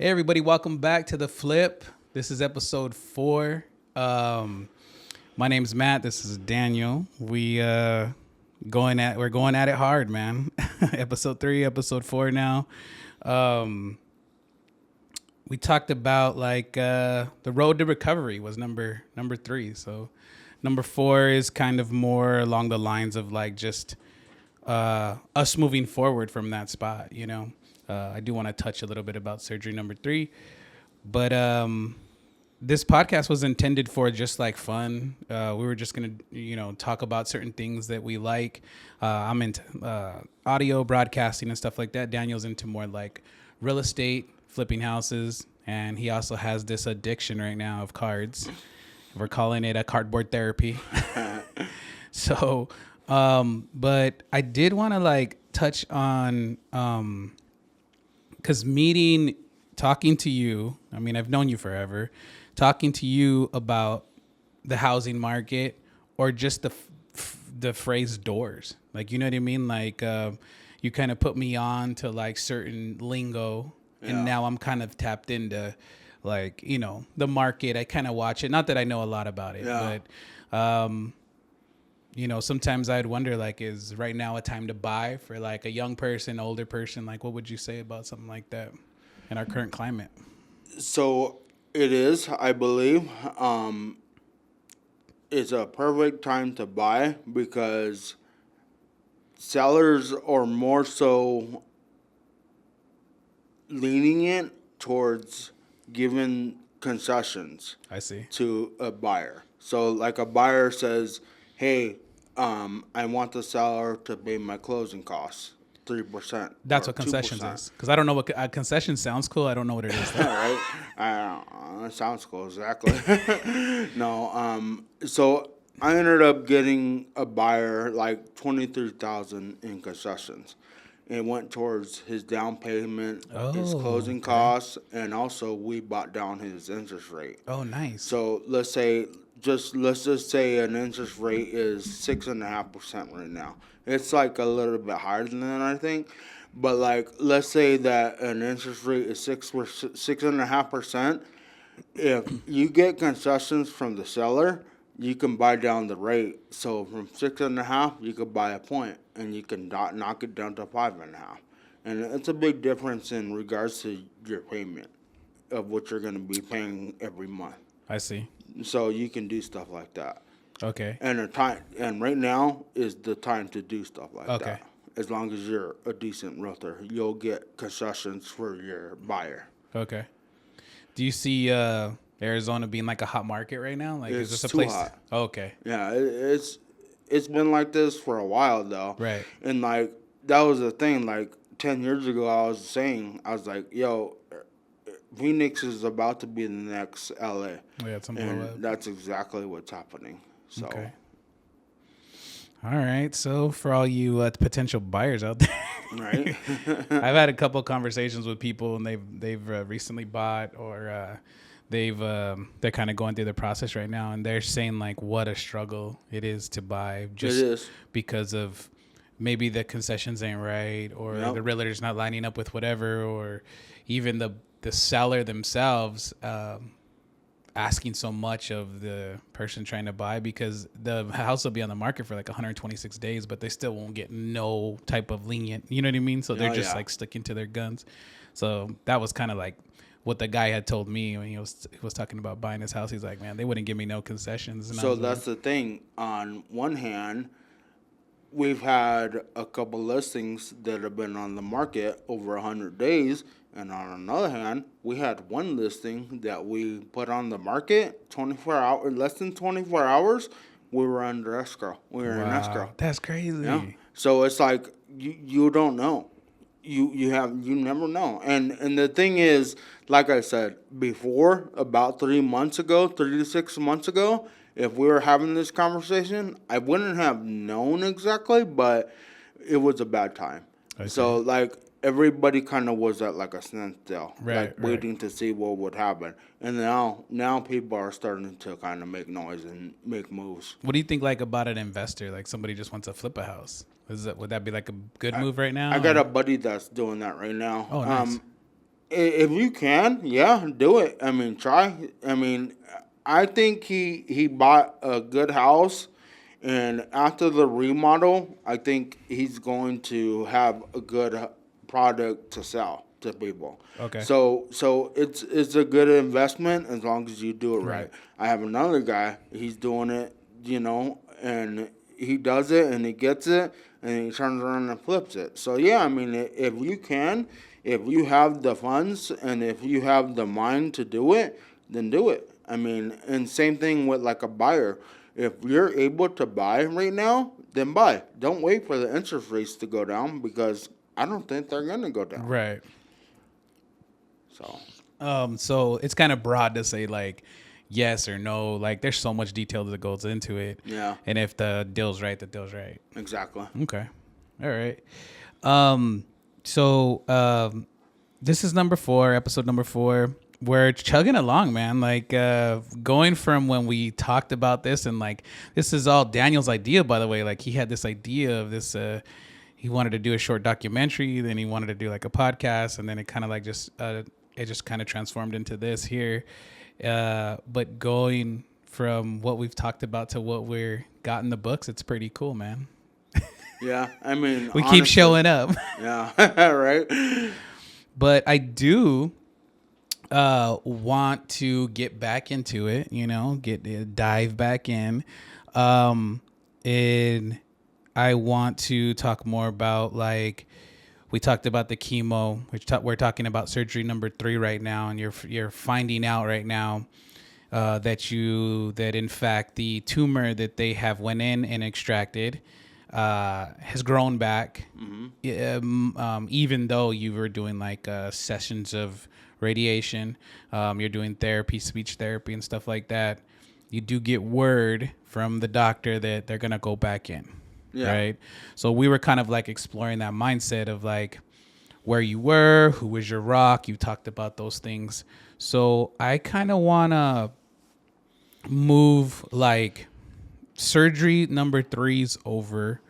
Hey everybody, welcome back to The Flip. This is episode 4. My name's Matt. This is Daniel. We're going at it hard, man. Episode 3, episode 4 now. We talked about the road to recovery was number 3. So number 4 is kind of more along the lines of just us moving forward from that spot, you know. I do want to touch a little bit about surgery number 3, but this podcast was intended for just fun. We were just going to, talk about certain things that we like. I'm into audio broadcasting and stuff like that. Daniel's into more real estate, flipping houses, and he also has this addiction right now of cards. We're calling it a cardboard therapy. So, but I did want to touch on, because talking to you, I mean, I've known you forever, talking to you about the housing market or just the phrase doors, you know what I mean? You kind of put me on to certain lingo, and now I'm kind of tapped into the market. I kind of watch it. Not that I know a lot about it, but sometimes I'd wonder, is right now a time to buy for a young person, older person? What would you say about something like that in our current climate? So it is, I believe. It's a perfect time to buy because sellers are more so leaning it towards giving concessions. I see. To a buyer. So a buyer says, hey, I want the seller to pay my closing costs 3%. That's what concessions 2%. is. Because I don't know what a concession sounds cool. I don't know what it is. Right? It sounds cool, exactly. No, so I ended up getting a buyer $23,000 in concessions. It went towards his down payment, his closing costs, and also we bought down his interest rate. Oh, nice. So let's just say an interest rate is 6.5% right now. It's a little bit higher than that, I think. But let's say that an interest rate is 6.5%. If you get concessions from the seller, you can buy down the rate. So from 6.5, you could buy a point, and you can knock it down to 5.5. And it's a big difference in regards to your payment of what you're going to be paying every month. I see. So you can do stuff like that. Okay. And right now is the time to do stuff like okay. that. As long as you're a decent realtor, you'll get concessions for your buyer. Okay. Do you see Arizona being a hot market right now? It's is this a too place? hot. Oh, okay. Yeah, it's been like this for a while though. Right. And that was the thing. 10 years ago, I was like, yo, Phoenix is about to be the next LA. Yeah, it's and that's exactly what's happening. So. Okay. All right. So for all you potential buyers out there, right? I've had a couple of conversations with people, and they've recently bought, or they're kind of going through the process right now, and they're saying what a struggle it is to buy, just because of maybe the concessions ain't right, or the realtor's not lining up with whatever, or even the seller themselves asking so much of the person trying to buy, because the house will be on the market for 126 days, but they still won't get no type of lenient, you know what I mean? So they're just sticking to their guns. So that was kind of what the guy had told me when he was talking about buying his house. He's like, man, they wouldn't give me no concessions. And so that's the thing. On one hand, we've had a couple listings that have been on the market over 100 days. And on another hand, we had one listing that we put on the market 24 hours, less than 24 hours. We were under escrow. We were in escrow. That's crazy. Yeah. So it's you don't know. You never know. And the thing is, like I said before, about 3 to 6 months ago, if we were having this conversation, I wouldn't have known exactly, but it was a bad time. So everybody kind of was at a standstill, waiting to see what would happen. And now people are starting to kind of make noise and make moves. What do you think about an investor? Somebody just wants to flip a house. Would that be a good move right now? I got a buddy that's doing that right now. Oh, nice. If you can, yeah, do it. I mean, try. I mean, I think he bought a good house, and after the remodel, I think he's going to have a good product to sell to people. Okay. So it's a good investment as long as you do it right. Right. I have another guy. He's doing it, and he does it and he gets it and he turns around and flips it. So yeah, I mean, if you can, if you have the funds and if you have the mind to do it, then do it. I mean, and same thing with like a buyer. If you're able to buy right now, then buy. Don't wait for the interest rates to go down because I don't think they're gonna go down. Right. So So it's kind of broad to say like yes or no. Like there's so much detail that goes into it. yeah, And if the deal's right, the deal's right. exactly. Okay. All right. So this is number 4, episode number 4. We're chugging along, man. Like going from when we talked about this, and like this is all Daniel's idea, by the way. Like he had this idea of this. He wanted to do a short documentary, then he wanted to do like a podcast, and then it kind of like just it just kind of transformed into this here. But going from what we've talked about to what we're got in the books, it's pretty cool, man. Yeah, I mean, We honestly, keep showing up. Yeah, right. But I do want to get back into it, dive back in. And I want to talk more about, like, we talked about the chemo, we're talking about surgery number 3 right now, and you're finding out right now that in fact the tumor that they have went in and extracted has grown back, even though you were doing like sessions of radiation, you're doing therapy, speech therapy and stuff like that. You do get word from the doctor that they're going to go back in. Yeah. Right. So we were kind of like exploring that mindset of like where you were, who was your rock. You talked about those things. So I kind of want to move like surgery number 3's over.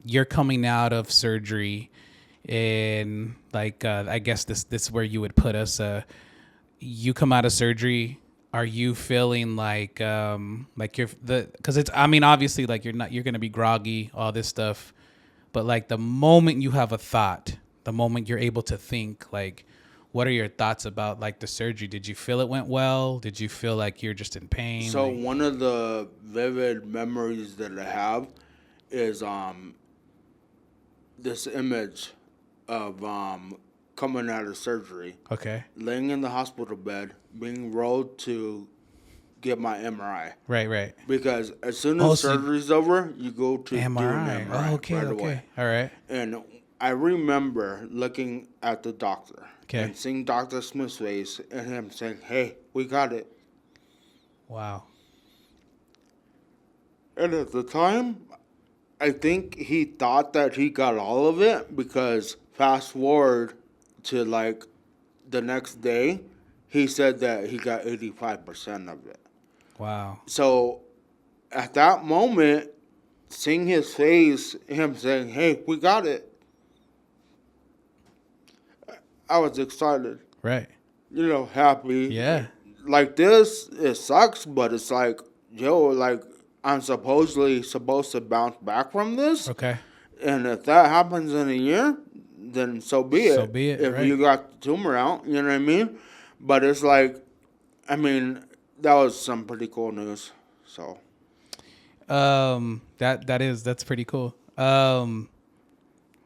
You're coming out of surgery, and like I guess this is where you would put us. You come out of surgery. Are you feeling like you're because it's, I mean, obviously like you're going to be groggy, all this stuff, but like the moment you have a thought, the moment you're able to think, like, what are your thoughts about like the surgery? Did you feel it went well? Did you feel like you're just in pain? So one of the vivid memories that I have is this image of coming out of surgery, Okay. laying in the hospital bed, being rolled to get my MRI. Right. Because as soon as so surgery's over, you go to MRI. do an MRI Okay. right away. All right. And I remember looking at the doctor and seeing Dr. Smith's face and him saying, "Hey, we got it." Wow. And at the time, I think he thought that he got all of it because fast forward to like the next day, he said that he got 85% of it. Wow. So at that moment, seeing his face, him saying, "Hey, we got it," I was excited. Right. Happy. Yeah. Like this, it sucks, but it's like, like I'm supposedly supposed to bounce back from this. Okay. And if that happens in a year, then so be it. So be it, If right. you got the tumor out, you know what I mean? But it's like, I mean, that was some pretty cool news. So. That's pretty cool.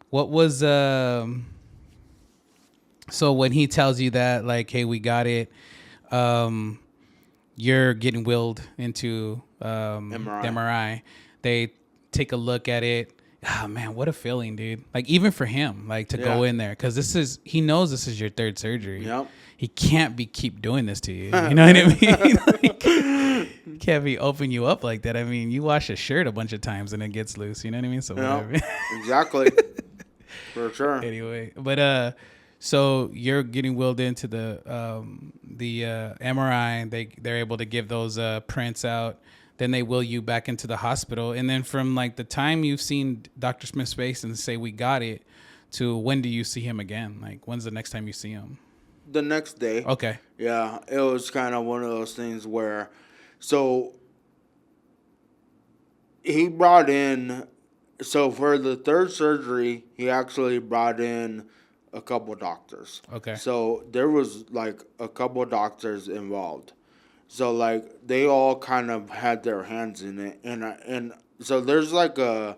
What was so when he tells you that, like, hey, we got it, you're getting willed into MRI. They take a look at it. Oh man, what a feeling, dude. Like even for him, like to go in there, because he knows this is your 3rd surgery. Yep. He can't keep doing this to you. You know what I mean? Like, he can't be opening you up like that. I mean, you wash a shirt a bunch of times and it gets loose. You know what I mean? So whatever. Exactly. For sure. Anyway, but so you're getting willed into the MRI, and they're able to give those prints out. Then they will you back into the hospital, and then from like the time you've seen Dr. Smith's face and say we got it to when do you see him again? Like, when's the next time you see him? The next day. Okay. Yeah, it was kind of one of those things where, so he brought in, so for the third surgery, he actually brought in a couple doctors. Okay. So there was like a couple doctors involved. So like they all kind of had their hands in it, and so there's like a,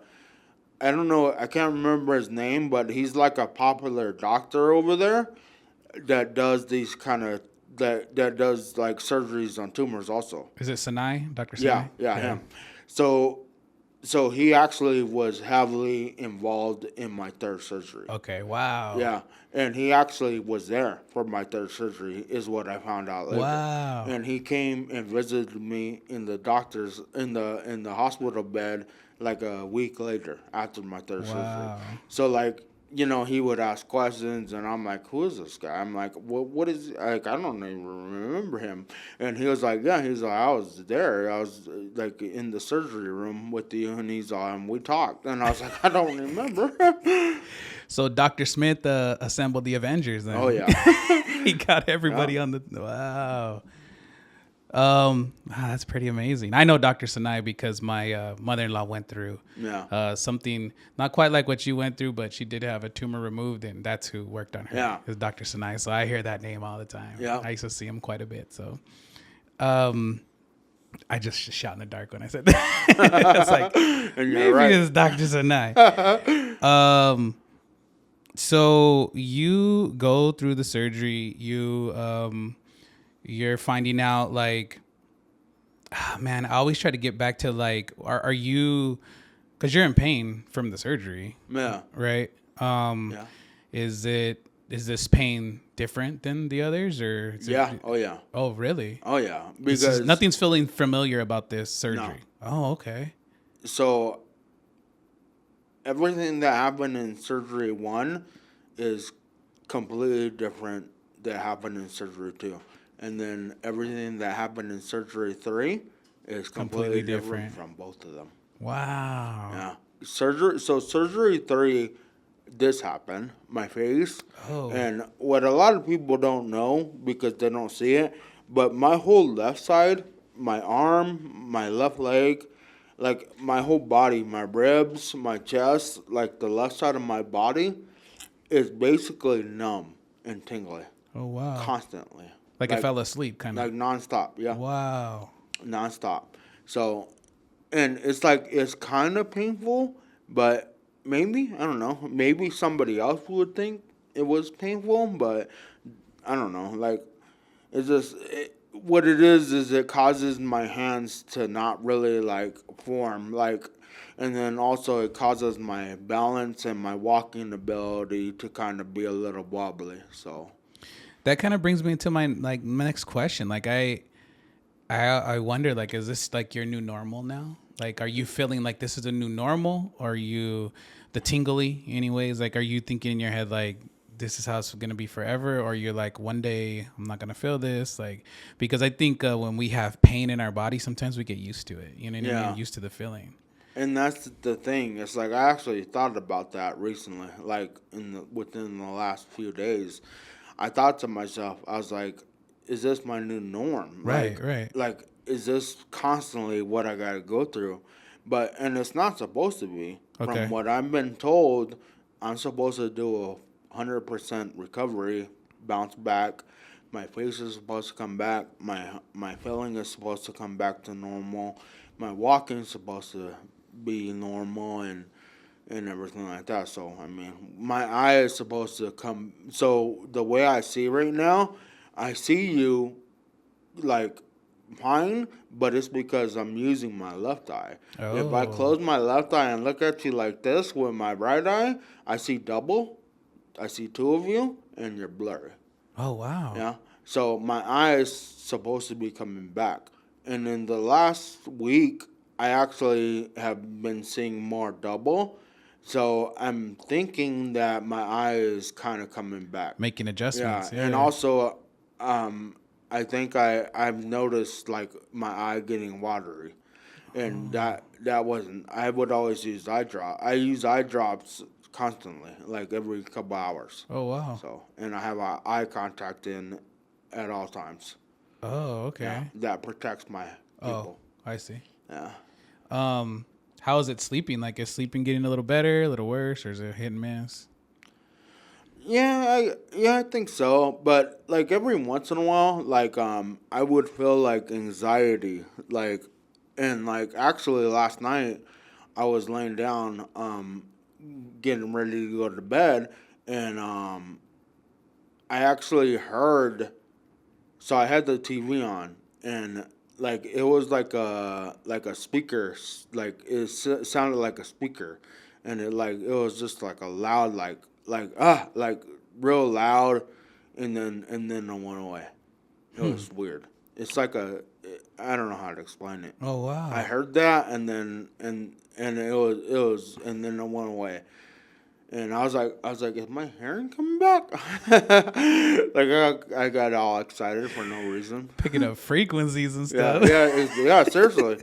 I don't know, I can't remember his name, but he's like a popular doctor over there that does these kind of that does like surgeries on tumors also. Is it Sinai, Dr. Yeah, Sinai? yeah, him. So so he actually was heavily involved in my third surgery. Okay. Wow. Yeah, and he actually was there for my third surgery, is what I found out later. Wow. And he came and visited me in the doctor's in the hospital bed like a week later after my third surgery. Wow. So like, you know, he would ask questions, and I'm like, "Who is this guy?" I'm like, "What is?" Like, I don't even remember him. And he was like, "Yeah." He's like, "I was there. I was like in the surgery room with you," and he's like, "We talked." And I was like, "I don't remember." So Dr. Smith assembled the Avengers then. Oh yeah. He got everybody on the wow. That's pretty amazing. I know Dr. Sinai because my mother-in-law went through something not quite like what you went through, but she did have a tumor removed, and that's who worked on her. Yeah. Is Dr. Sinai. So I hear that name all the time. Yeah. I used to see him quite a bit. So, I just shot in the dark when I said that. It's like And maybe you're right. it's Dr. Sinai. So you go through the surgery. You're finding out like, man, I always try to get back to like, are you, because you're in pain from the surgery, Yeah. right? Yeah. Is this pain different than the others, or is Yeah. it, Oh yeah. oh really? Oh yeah. This Because nothing's feeling familiar about this surgery. Oh, okay. so everything that happened in surgery 1 is completely different that happened in surgery 2. And then everything that happened in surgery 3 is completely different from both of them. Wow. Yeah. Surgery 3, this happened, my face. Oh. And what a lot of people don't know because they don't see it, but my whole left side, my arm, my left leg, like my whole body, my ribs, my chest, like the left side of my body is basically numb and tingly Oh wow. constantly. Like I fell asleep, kind of. Like nonstop, yeah. Wow. Nonstop. So, and it's like, it's kind of painful, but maybe, I don't know, maybe somebody else would think it was painful, but I don't know. Like, it's just, what it is it causes my hands to not really, like, form. Like, and then also it causes my balance and my walking ability to kind of be a little wobbly, so. That kind of brings me to my next question. Like I wonder, like, is this like your new normal now? Like, are you feeling like this is a new normal, or are you the tingly anyways? Like, are you thinking in your head like this is how it's gonna be forever, or you're like one day I'm not gonna feel this? Like, because I think when we have pain in our body, sometimes we get used to it. You know, Yeah. used to the feeling. And that's the thing. It's like I actually thought about that recently, like within the last few days. I thought to myself, I was like, is this my new norm? Right, right. Like, is this constantly what I got to go through? And it's not supposed to be. Okay. From what I've been told, I'm supposed to do 100% recovery, bounce back. My face is supposed to come back. My feeling is supposed to come back to normal. My walking is supposed to be normal and everything like that. So, I mean, my eye is supposed to come. So, the way I see right now, I see you like fine, but it's because I'm using my left eye. If I Oh. close my left eye and look at you like this with my right eye, I see double. I see two of you, and you're blurry. Oh wow. Yeah. So, my eye is supposed to be coming back. And in the last week, I actually have been seeing more double. So I'm thinking that my eye is kind of coming back. Making adjustments. Yeah, and also, I think I've noticed like my eye getting watery, and that wasn't. I would always use eye drop. I use eye drops constantly, like every couple hours. Oh wow. So, and I have eye contact in at all times. Oh Yeah, okay. that protects my Oh, pupil. I see. Yeah. How is it sleeping? Like, is sleeping getting a little better, a little worse, or is it hit and miss? I think so. But like every once in a while, like I would feel like anxiety, like, and like actually last night I was laying down, getting ready to go to bed, and I actually heard. So I had the TV on, and like it was like a speaker, like sounded like a speaker, and it was just like a loud like real loud, and then it went away. It Hmm. was weird. It's like I don't know how to explain it. Oh I wow. heard that, and then and it was and then it went away. And I was like, is my hearing coming back? I got all excited for no reason. Picking up frequencies and Yeah, stuff. yeah, seriously.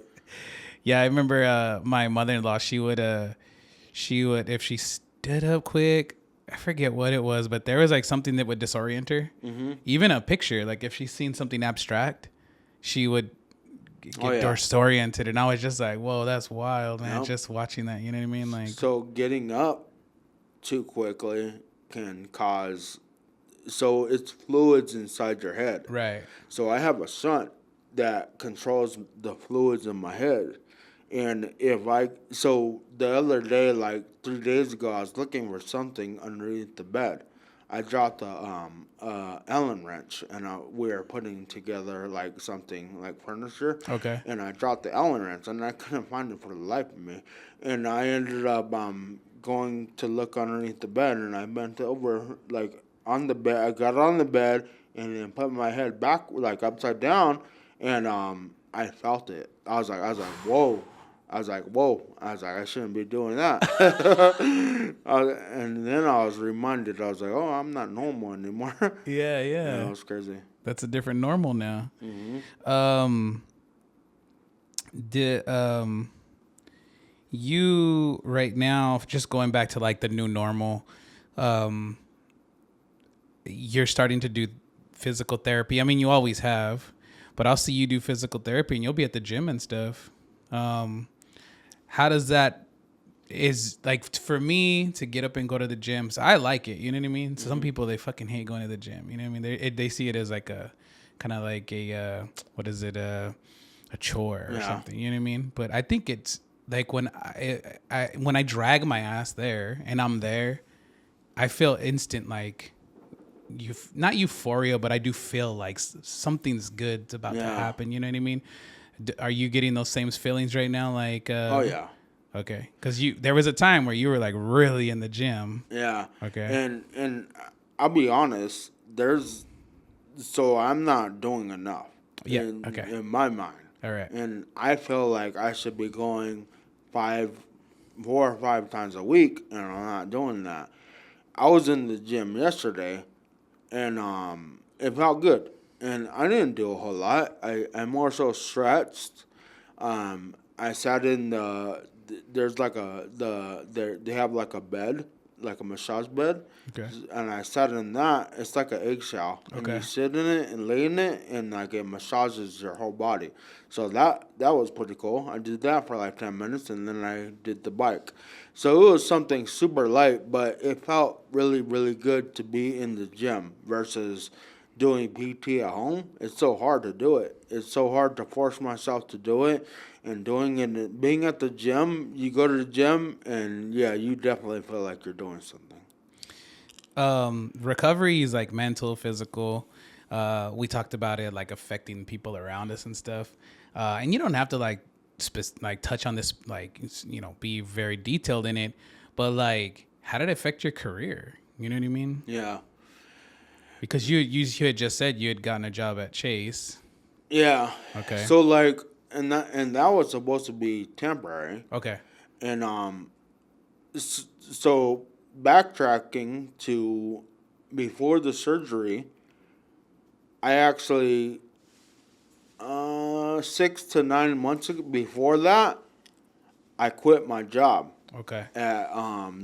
Yeah, I remember my mother-in-law. She would if she stood up quick. I forget what it was, but there was like something that would disorient her. Even a picture, like if she's seen something abstract, she would Oh get yeah. disoriented, and I was just like, "Whoa, that's wild, man!" Yep. Just watching that, you know what I mean? Like, So getting up too quickly can cause so it's fluids inside your head. right? So I have a son that controls the fluids in my head. And if I, so the other day, like 3 days ago, I was looking for something underneath the bed. I dropped a Allen wrench, and we were putting together like something like furniture. Okay. And I dropped the Allen wrench, and I couldn't find it for the life of me. And I ended up going to look underneath the bed, and I bent over like on the bed. I got on the bed and then put my head back like upside down, and I felt it. Whoa. I was like, whoa. I was like, I shouldn't be doing that. And then I was reminded. I was like, oh, I'm not normal anymore. Yeah, Yeah, it yeah. was crazy. That's a different normal now. Hmm. Um, did you right now, just going back to like the new normal, um, you're starting to do physical therapy. I mean, you always have, but I'll see you do physical therapy, and you'll be at the gym and stuff. How does that is like for me to get up and go to the gym? So I like it. You know what I mean? So some people they fucking hate going to the gym. You know what I mean? They see it as like a kind of like a what is it a chore or Yeah. something. You know what I mean? But I think it's like when when I drag my ass there and I'm there, I feel instant like not euphoria, but I do feel like something's good about to Yeah. happen. You know what I mean? Are you getting those same feelings right now? Like, Oh yeah. okay, because there was a time where you were like really in the gym. Yeah. Okay. And I'll be honest. So I'm not doing enough. Yeah. Okay. In my mind. All right. And I feel like I should be going 4 or 5 times a week, and I'm not doing that. I was in the gym yesterday, and it felt good. And I didn't do a whole lot. I more so stretched. I sat in there's like they have like a bed, like a massage bed, Okay. and I sat in that. It's like an eggshell, and Okay. you sit in it and lay in it, and like it massages your whole body. So that was pretty cool. I did that for like 10 minutes, and then I did the bike. So it was something super light, but it felt really really good to be in the gym versus doing PT at home. It's so hard to do it. It's so hard to force myself to do it. And doing it, being at the gym, you go to the gym, and yeah, you definitely feel like you're doing something. Recovery is like mental, physical. We talked about it like affecting people around us and stuff. And you don't have to like like touch on this like be very detailed in it, but like how did it affect your career? You know what I mean? Yeah. Because you had just said you had gotten a job at Chase. Yeah. Okay. So like, and that was supposed to be temporary, Okay. and so backtracking to before the surgery, I actually 6 to 9 months before that, I quit my job. Okay. at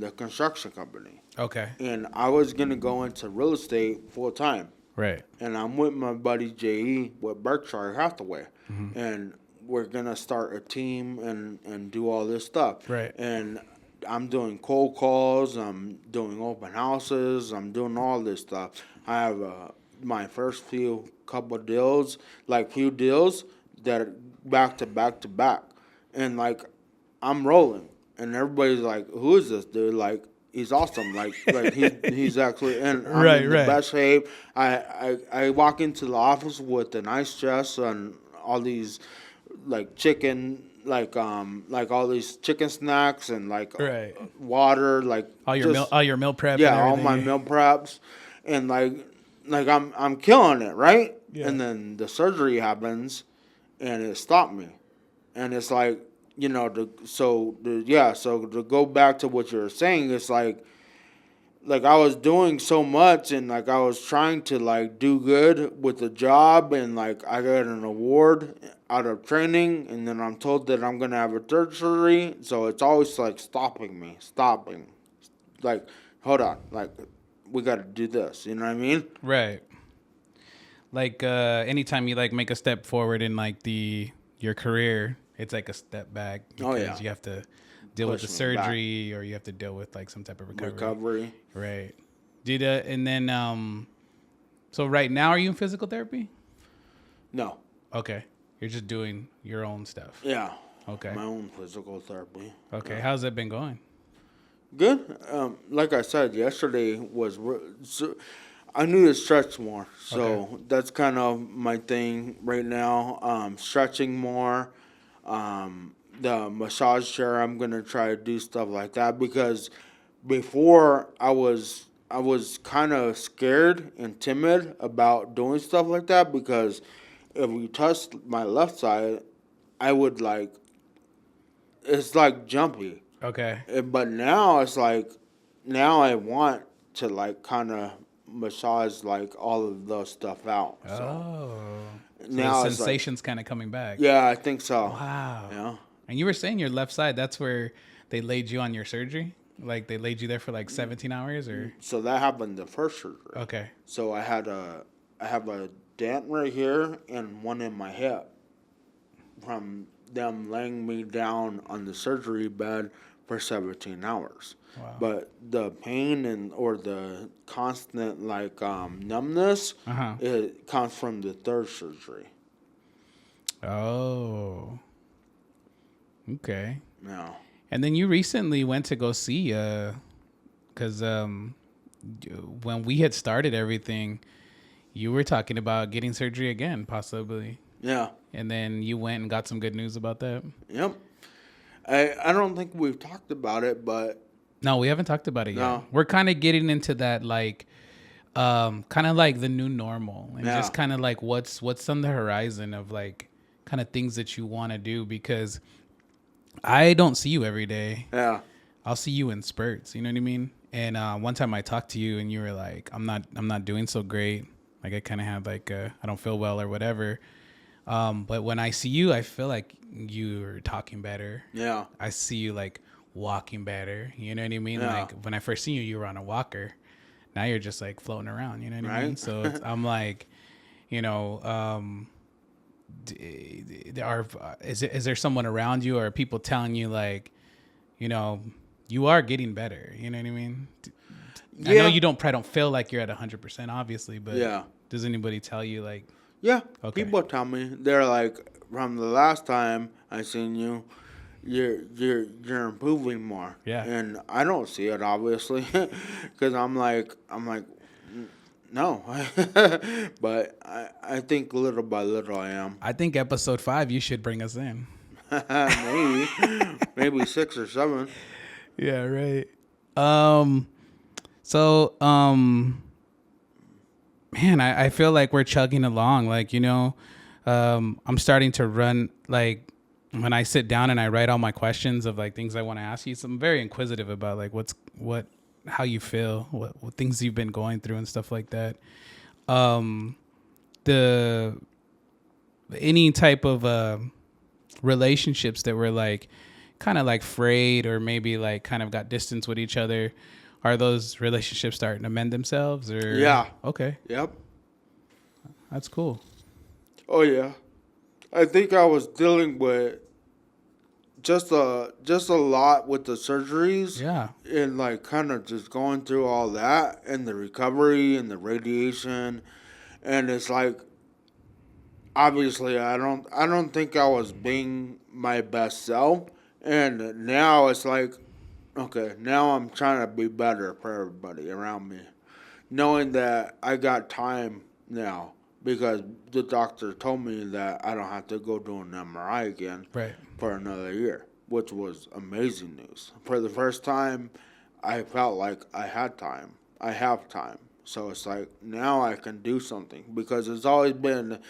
the construction company, Okay. and I was gonna go into real estate full time. Right. And I'm with my buddy JE with Berkshire Hathaway, and we're gonna start a team and do all this stuff. Right. And I'm doing cold calls. I'm doing open houses. I'm doing all this stuff. I have my first couple deals, like few deals that are back to back to back, and like I'm rolling, and everybody's like, "Who is this dude?" Like, he's awesome. Like he's actually, and I'm Right, in the right. best shape. I walk into the office with a nice chest and all these like chicken, like all these chicken snacks and like Right. water, like All your meal prep. yeah, And all everything. my meal preps, and like I'm killing it, right? Yeah. And then the surgery happens, and it stopped me, and it's like, so to go back to what you were saying, it's like I was doing so much, and like I was trying to like do good with the job, and like I got an award out of training, and then I'm told that I'm gonna have a third surgery, so it's always like stopping, like, hold on, like, we got to do this, you know what I mean? Right. Like anytime you like make a step forward in like your career, it's like a step back Oh, because yeah. you have to deal with the Push me back. surgery or you have to deal with like some type of Recovery. Right. Did and then so right now are you in physical therapy? No. Okay. You're just doing your own stuff. Yeah. Okay. My own physical therapy. Okay. Yeah. How's that been going? Good. Like I said, yesterday so I need to stretch more. So Okay. that's kind of my thing right now. Stretching more. The massage chair, I'm going to try to do stuff like that, because before I was kind of scared and timid about doing stuff like that, because if you touched my left side, I would like, it's like jumpy. Okay. But now it's like, now I want to like kind of massage like all of those stuff out. So So now the it's like, sensation's kind of coming back. yeah, I think so. Wow. Yeah. And you were saying your left side, that's where they laid you on your surgery? Like they laid you there for like 17 hours or? So that happened the first surgery. Okay. So I have a dent right here and one in my hip from them laying me down on the surgery bed for 17 hours. Wow. But the pain or the constant like numbness, Uh-huh. it comes from the third surgery. Oh. Okay. Yeah. And then you recently went to go see, because when we had started everything, you were talking about getting surgery again, possibly. Yeah. And then you went and got some good news about that. Yep. I don't think we've talked about it, but No, we haven't talked about it yet. No. We're kind of getting into that, like, kind of like the new normal, and Yeah. just kind of like what's on the horizon of like kind of things that you want to do, because I don't see you every day. yeah. I'll see you in spurts. You know what I mean? And one time I talked to you, and you were like, "I'm not doing so great. Like I kind of have like I don't feel well or whatever." But when I see you, I feel like you're talking better. Yeah. I see you like walking better. You know what I mean? Yeah. Like when I first seen you, you were on a walker. Now you're just like floating around. You know what I mean? Right. So I'm like, you know, is there someone around you, or are people telling you like, you know, you are getting better? You know what I mean? I know you probably don't feel like you're at 100%, obviously, but Yeah. does anybody tell you like, Yeah. Okay. People tell me, they're like, from the last time I seen you, you're improving more. Yeah. And I don't see it, obviously, because I'm like no. But I think little by little I am. I think episode 5 you should bring us in. Maybe 6 or 7. Yeah, right. So man, I feel like we're chugging along. Like, you know, I'm starting to run, like when I sit down and I write all my questions of like things I want to ask you. So I'm very inquisitive about like how you feel, what things you've been going through and stuff like that. Any type of relationships that were like kind of like frayed or maybe like kind of got distance with each other, are those relationships starting to mend themselves? Or Yeah. okay, Yep. that's cool. Oh yeah. I think I was dealing with just a lot with the surgeries Yeah, and like kind of just going through all that and the recovery and the radiation, and it's like obviously I don't think I was being my best self, and now it's like okay, now I'm trying to be better for everybody around me, knowing that I got time now because the doctor told me that I don't have to go do an MRI again right. for another year, which was amazing news. For the first time, I felt like I had time. I have time. So it's like now I can do something because it's always been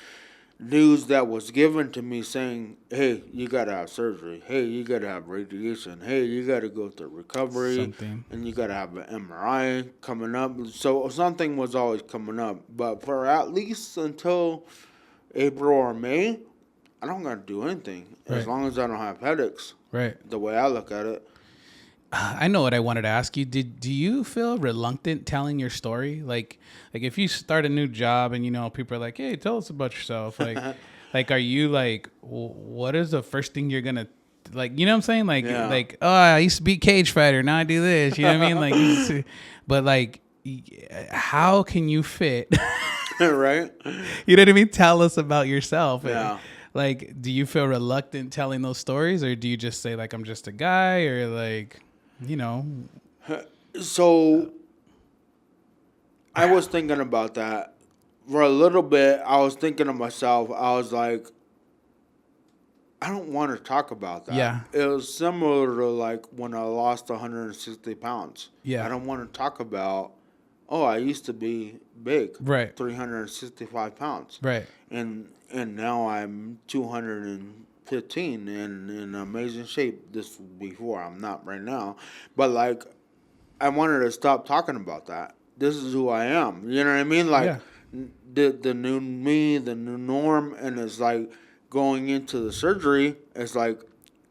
news that was given to me saying, hey, you got to have surgery. Hey, you got to have radiation. Hey, you got to go through recovery Something. and you got to have an MRI coming up. So something was always coming up. But for at least until April or May, I don't got to do anything as Right. long as I don't have headaches, Right. the way I look at it. I know what I wanted to ask you. Do you feel reluctant telling your story? Like if you start a new job and people are like, "Hey, tell us about yourself." Like are you like, what is the first thing you're gonna like? You know what I'm saying? Yeah. Like oh, I used to be a cage fighter. Now I do this. You know what I mean? But like, how can you fit? Right? You know what I mean? Tell us about yourself. Yeah. Like, do you feel reluctant telling those stories, or do you just say like, I'm just a guy, or like, you know? So I was thinking about that for a little bit. I was thinking to myself, I was like, I don't want to talk about that. Yeah. It was similar to like when I lost 160 pounds. Yeah. I don't want to talk about, oh, I used to be big, Right. 365 pounds. Right. And now I'm 215 and in amazing shape. This before I'm not right now, but like I wanted to stop talking about that. This is who I am. You know what I mean? Like Yeah. the new me, the new norm, and it's like going into the surgery. It's like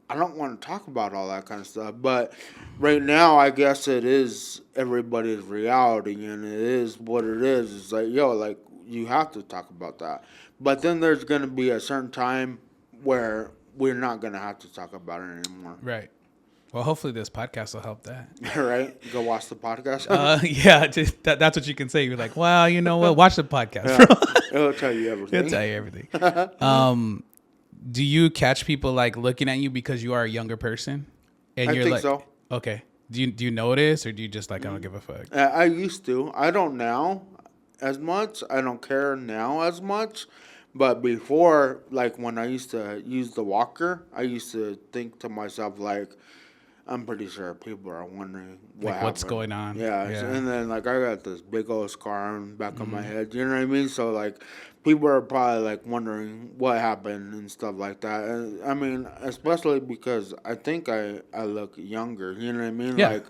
I don't want to talk about all that kind of stuff. But right now, I guess it is everybody's reality, and it is what it is. It's like yo, like you have to talk about that. But then there's gonna be a certain time where we're not gonna have to talk about it anymore. Right. Well, hopefully this podcast will help that. Right? Go watch the podcast. Yeah, just that's what you can say. You're like, wow, you know what? Watch the podcast, Yeah, bro. it'll tell you everything. It'll tell you everything. Do you catch people like looking at you because you are a younger person, and I you're think like, so. okay, do you notice, or do you just like I don't give a fuck? I used to. I don't now as much. I don't care now as much. But before, like when I used to use the walker, I used to think to myself like, I'm pretty sure people are wondering what Like what's happened. going on? Yeah, Yeah. and then like I got this big old scar on the back of my head. You know what I mean? So like, people are probably like wondering what happened and stuff like that. And, I mean, especially because I think I look younger. You know what I mean? Yeah. Like,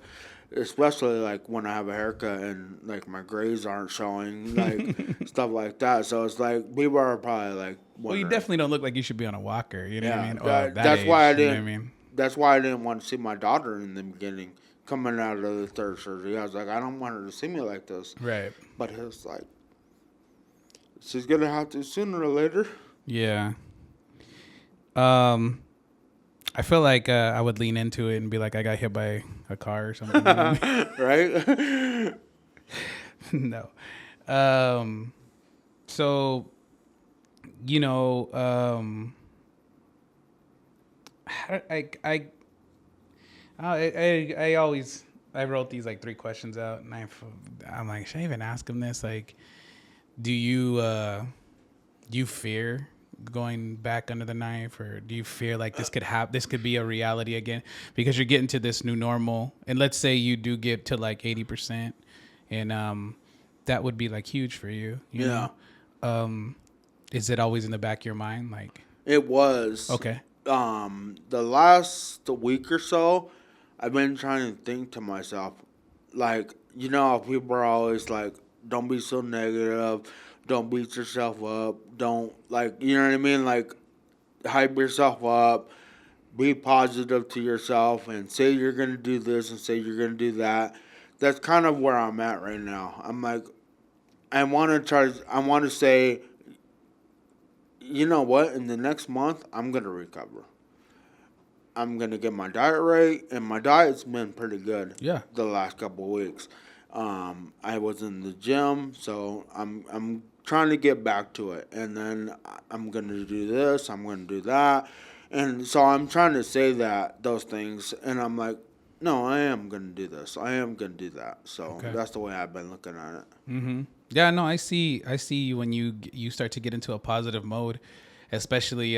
especially like when I have a haircut and like my grays aren't showing, like stuff like that. So it's like people are probably like wondering. Well, you definitely don't look like you should be on a walker. You know what I mean? Or that- that that's age, why I you know didn't. what I mean? That's why I didn't want to see my daughter in the beginning, coming out of the third surgery. I was like, I don't want her to see me like this. Right. But it's like, she's gonna have to sooner or later. Yeah. I feel like I would lean into it and be like, I got hit by a car or something. Right? No. So, you know, I always I wrote these like 3 questions out, and I'm like, should I even ask him this? Like, do you fear going back under the knife, or do you fear like this could be a reality again because you're getting to this new normal? And let's say you do get to like 80%, and that would be like huge for you. You Yeah. know? Is it always in the back of your mind? Like, It was. okay, The last week or so, I've been trying to think to myself, like, you know, how people are always like, don't be so negative, don't beat yourself up, don't, like, you know what I mean? Like, hype yourself up. be positive to yourself and say you're gonna do this and say you're gonna do that. That's kind of where I'm at right now. I'm like, I want to say, you know what? In the next month, I'm gonna recover. I'm gonna get my diet right, and my diet's been pretty good. Yeah. The last couple of weeks, I was in the gym, so I'm trying to get back to it, and then I'm gonna do this, I'm gonna do that, and so I'm trying to say that those things, and I'm like, no, I am gonna do this, I am gonna do that. So Okay. that's the way I've been looking at it. Mm-hmm. Yeah, no, I see you when you start to get into a positive mode, especially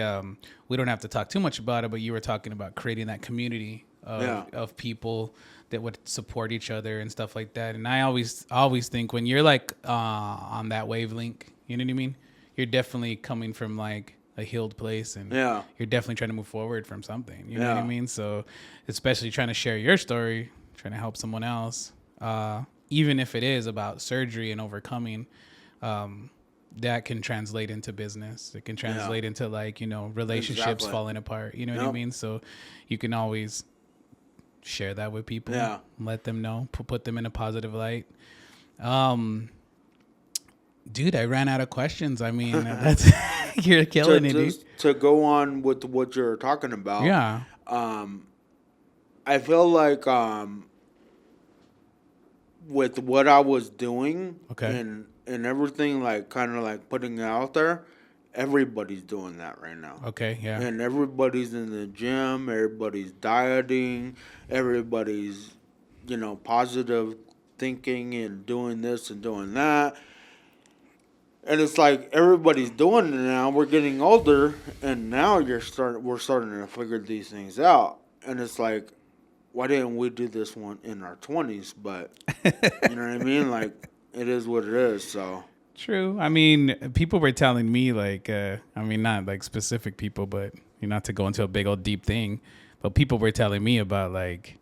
we don't have to talk too much about it, but you were talking about creating that community Yeah. of people that would support each other and stuff like that. And I always think when you're like on that wavelength, you know what I mean? You're definitely coming from like a healed place, and Yeah. you're definitely trying to move forward from something. You know what I Yeah. mean? So especially trying to share your story, trying to help someone else. Even if it is about surgery and overcoming, that can translate into business. It can translate into like, relationships Exactly. falling apart. You know what I Yep. mean? So you can always share that with people. Yeah. Let them know, put them in a positive light. Dude, I ran out of questions. I mean, that's you're killing it, dude. Just to go on with what you're talking about. Yeah. I feel like with what I was doing Okay. and everything, like kind of like putting it out there, everybody's doing that right now. Okay. Yeah. And everybody's in the gym, everybody's dieting, everybody's, positive thinking and doing this and doing that. And it's like everybody's doing it now. We're getting older, and now we're starting to figure these things out. And it's like, why didn't we do this one in our 20s? But you know what I mean? Like, it is what it is. So True. I mean, people were telling me like, not like specific people, but not to go into a big old deep thing, but people were telling me about like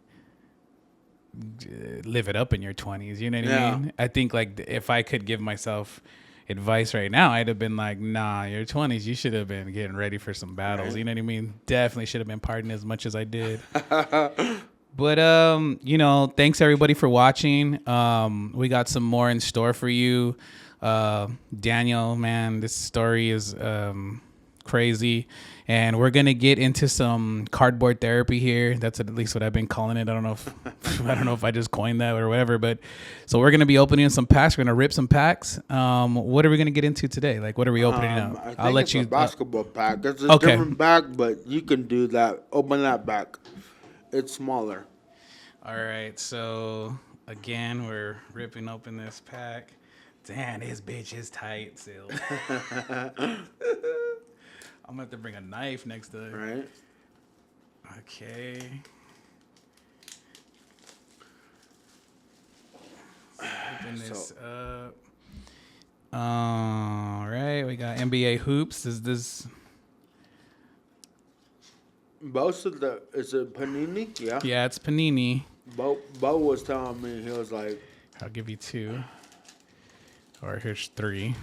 live it up in your 20s. You know what I Yeah. mean? I think like if I could give myself advice right now, I'd have been like, nah, your 20s, you should have been getting ready for some battles. Right. You know what I mean? Definitely should have been partying as much as I did. But thanks everybody for watching. We got some more in store for you. Daniel, man, this story is crazy. And we're gonna get into some cardboard therapy here. That's at least what I've been calling it. I don't know if I just coined that or whatever. But so we're gonna be opening some packs. We're gonna rip some packs. What are we gonna get into today? Like, what are we opening up? I think I'll let it's you. a basketball pack. It's a Okay. different bag, but you can do that. Open that back. It's smaller. All right. So again, we're ripping open this pack. Damn, this bitch is tight still. I'm gonna have to bring a knife next to it. Right? Okay. Open this up. All right, we got NBA Hoops. Is this? Most of is it Panini? Yeah. Yeah, it's Panini. Bo was telling me, he was like, I'll give you 2. Or here's 3.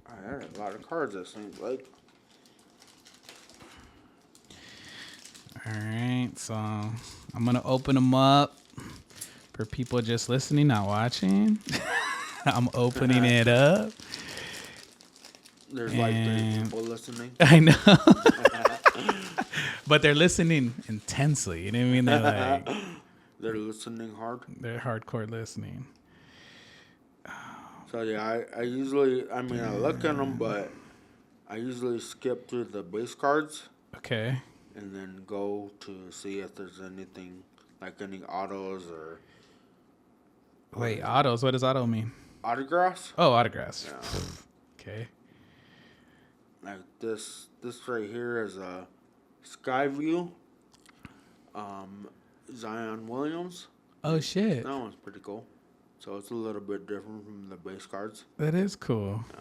I had a lot of cards, it seems like. All right, so I'm gonna open them up for people just listening, not watching. I'm opening it up. There's like 3 people listening. I know, but they're listening intensely. You know what I mean? They're like They're listening hard. they're hardcore listening. So yeah, I usually, I look at them, but I usually skip through the base cards Okay. and then go to see if there's anything, like any autos or Wait, autos. What does auto mean? autographs. Oh, autographs. Yeah. Okay. Like this right here is a Skyview, Zion Williams. Oh shit. That one's pretty cool. So it's a little bit different from the base cards. That is cool. Yeah.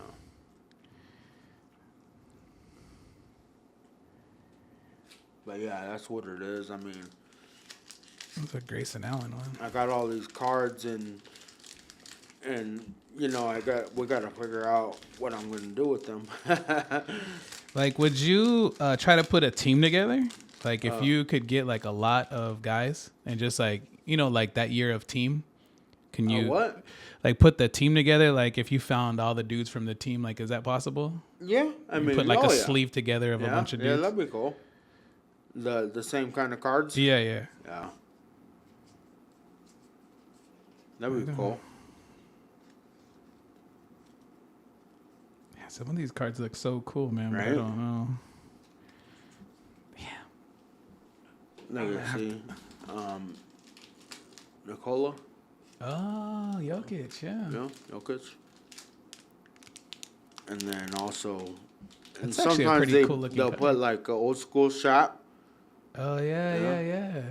But yeah, that's what it is. I mean, That's a Grayson Allen one. I got all these cards and we got to figure out what I'm going to do with them. Like, would you try to put a team together? Like if you could get like a lot of guys and just like, like that year of team, can you what? like put the team together? Like if you found all the dudes from the team, like is that possible? Yeah, I mean, Put like a sleeve together of a bunch of dudes. Yeah, that'd be cool. The same kind of cards. Yeah. Yeah. That'd be cool. Yeah, some of these cards look so cool, man. Right? But I don't know. Legacy. Nikola. Oh, Jokic, yeah. Yeah, Jokic. And then also, That's actually a pretty cool looking they'll card. put like an old school shot. Oh, yeah.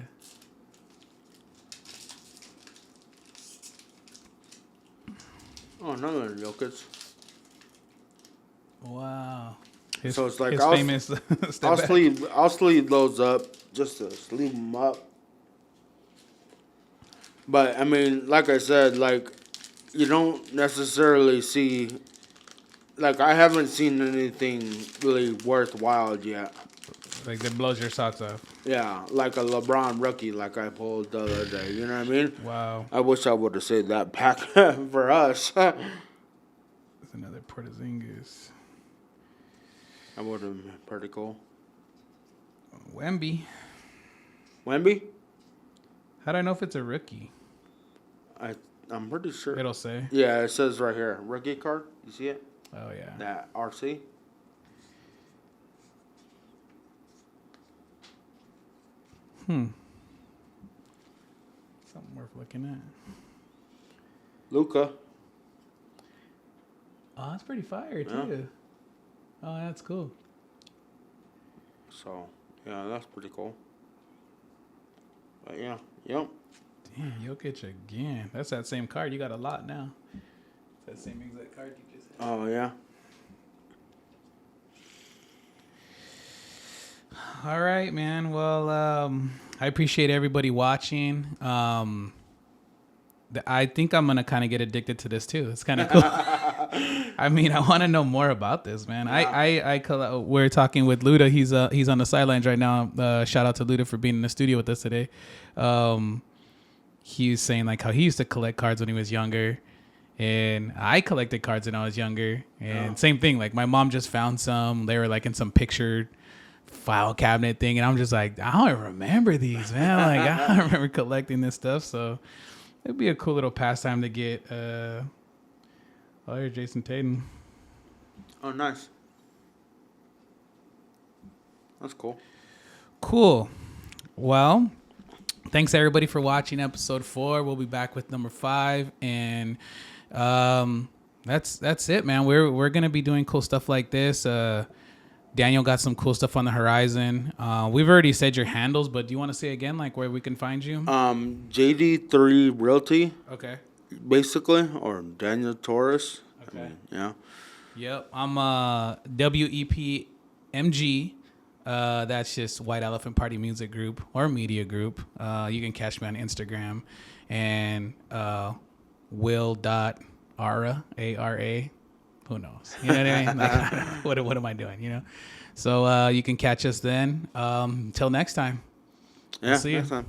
Oh, another Jokic. Wow. So it's like his I'll, famous step I'll back. sleeve those up just to sleeve them up. But I mean, like I said, like you don't necessarily see. Like I haven't seen anything really worthwhile yet. Like that blows your socks off. Yeah, like a LeBron rookie, like I pulled the other day. You know what I mean? Wow. I wish I would have saved that pack for us. That's another Porzingis. That would have been pretty cool. Wemby. Wemby? How do I know if it's a rookie? I'm pretty sure. It'll say. Yeah, it says right here, rookie card. You see it? Oh, yeah. That RC. Something worth looking at. Luca. Oh, that's pretty fire, too. Oh, that's cool. So, yeah, that's pretty cool. But yeah, yep. Damn, Jokic again. That's that same card. You got a lot now. That same exact card you just had. Oh, yeah. All right, man. Well, I appreciate everybody watching. I think I'm gonna kind of get addicted to this too. It's kind of cool. I mean, I want to know more about this, man. Yeah. We're talking with Luda. He's on the sidelines right now. Shout out to Luda for being in the studio with us today. He was saying like how he used to collect cards when he was younger, and I collected cards when I was younger. And same thing. Like my mom just found some. They were like in some pictured file cabinet thing, and I'm just like, I don't remember these, man. Like I don't remember collecting this stuff. So it'd be a cool little pastime to get. Oh, here's Jason Tatum. Oh, nice. That's cool. Cool. Well, thanks everybody for watching episode 4. We'll be back with number 5, and that's it, man. We're gonna be doing cool stuff like this. Daniel got some cool stuff on the horizon. We've already said your handles, but do you want to say again, like where we can find you? JD3 Realty. Okay. Basically, or Daniel Torres. Okay. Yeah. Yep. I'm WEPMG. That's just White Elephant Party Music Group or Media Group. You can catch me on Instagram, and Will.Ara, A-R-A. Who knows? You know what I mean? Like, what am I doing? You know? So you can catch us then. Till next time. Yeah. See you. Next time.